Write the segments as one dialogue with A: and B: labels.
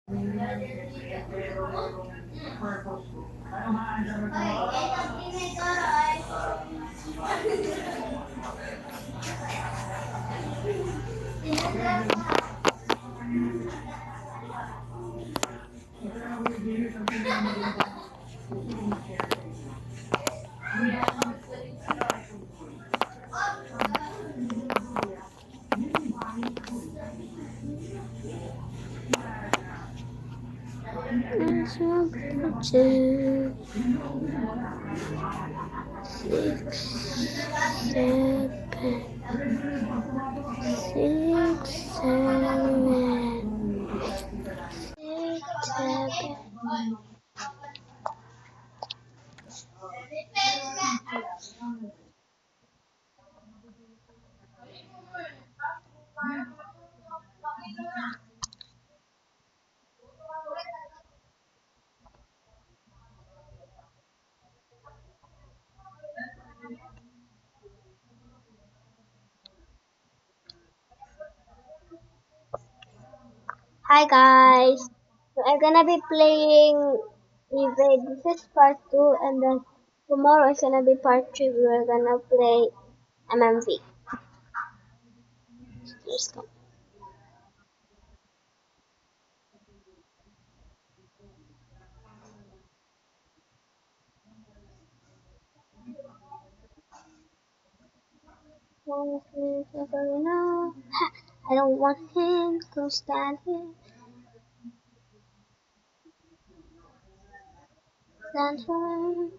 A: It's one, two, six, seven, 6, 7. Hi guys, so I'm gonna be playing Evade. This is part 2 and then tomorrow is gonna be part 3. We're gonna play MMV. Just go. I don't want him to stand here. Stand here.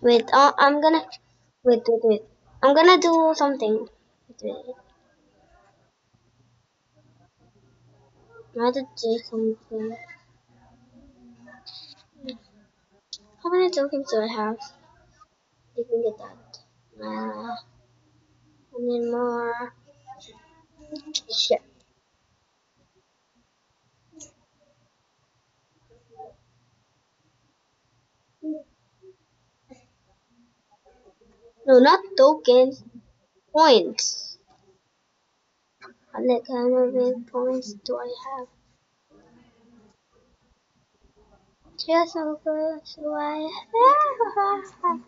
A: Wait, I'm gonna wait. I'm gonna do something. Wait. I have to do something. How many tokens do I have? You can get that. I need more. Shit. No, not tokens. Points. What kind of points do I have? Just over so I have.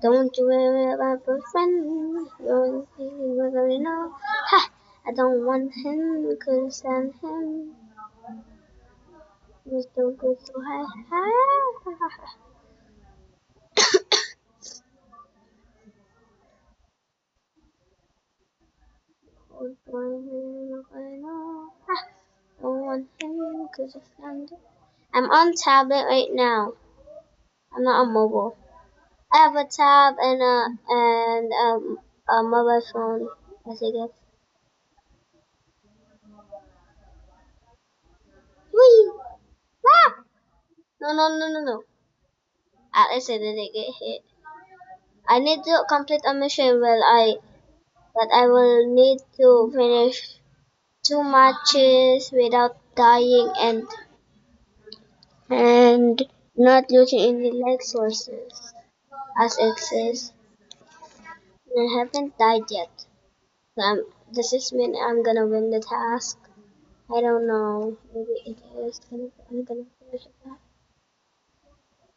A: Don't you worry about boyfriend. You're gonna know. Ha! I don't want him, couldn't stand him. He's so good, so I have. Oh, boy, I know. Ha! Don't want him, couldn't stand him. I'm on tablet right now. I'm not on mobile. I have a tab and a mobile phone, as I guess. Whee! Ah! No. At least I didn't get hit. I need to complete a mission but I will need to finish 2 matches without dying and not losing any leg sources, as it says. I haven't died yet. So this is mean I'm gonna win the task. I don't know. Maybe it is. I'm gonna finish it.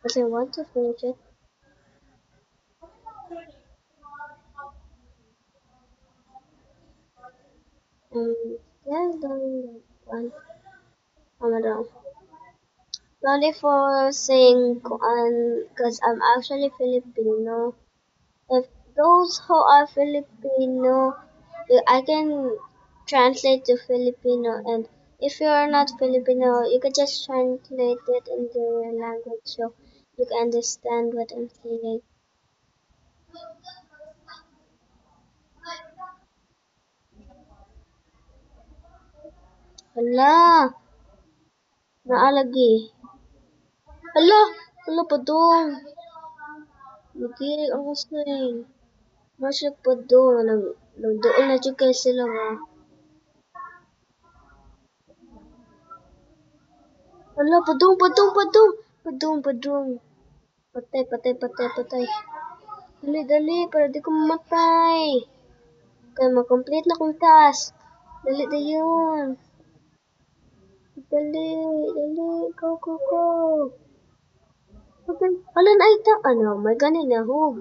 A: Because I want to finish it. Yeah, done one. Ramadan. Sorry for saying because I'm actually Filipino. If those who are Filipino, I can translate to Filipino, and if you are not Filipino, you can just translate it into your language so you can understand what I'm saying. Hala, naalagi. Hala pa dong. Nagirig ang husay. Masya pa dong. Nagdoon na dyan kayo sila nga. Hala, padung. Patay. Dali, para di ko mamatay. Kaya makomplete na kong task. Dali na yun. Dali. Go. Okay. Hala na ito. Ano, may ganin na hug.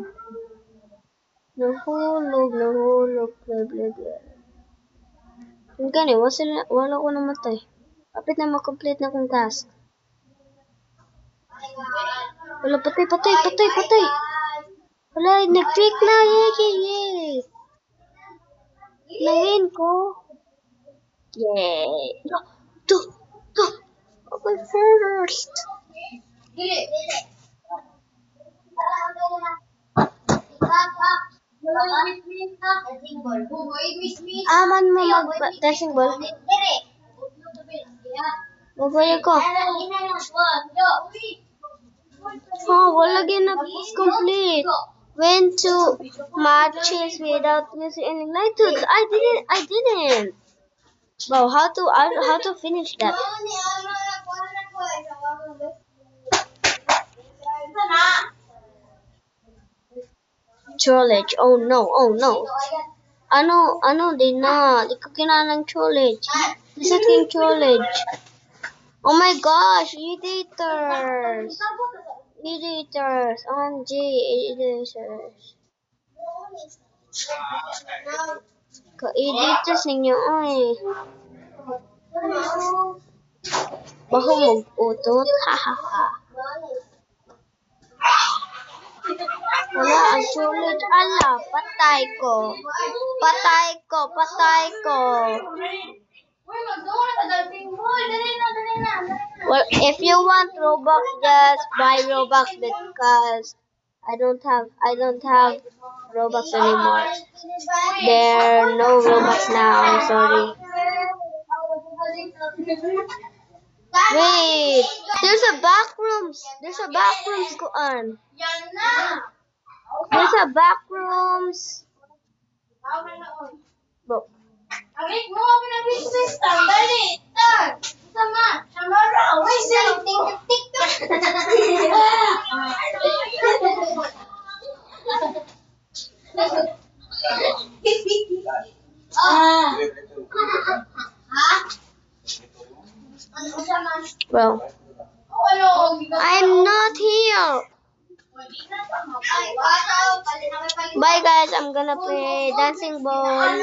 A: Nahulog. Blah. Yung ganin, wala ko namatay. Kapit na makomplete na kong task. Wala, patay. Wala, nag-trick na. Yay. Nawin ko. Yay. Go. Okay, first. Aman mo mag-dancing ball. Magoy ko. Oh, wala na complete. Went to matches without using any light tools. I didn't. Wow, how to finish that? Trollage. Oh no. Di na. Di ko kinalang trollage. This is king trollage. Oh my gosh, editors. OMG, editors. Ka-editors ninyo, ay. Baho mag-utot, hahaha. Wala, ang sulit. Ala, patay ko. Well, if you want Robux, just buy Robux because I don't have Robux anymore. There are no Robux now. I'm sorry. Wait, there's a backrooms. There's a backrooms. Bro. Well, I'm not here. Bye guys, I'm gonna play dancing ball.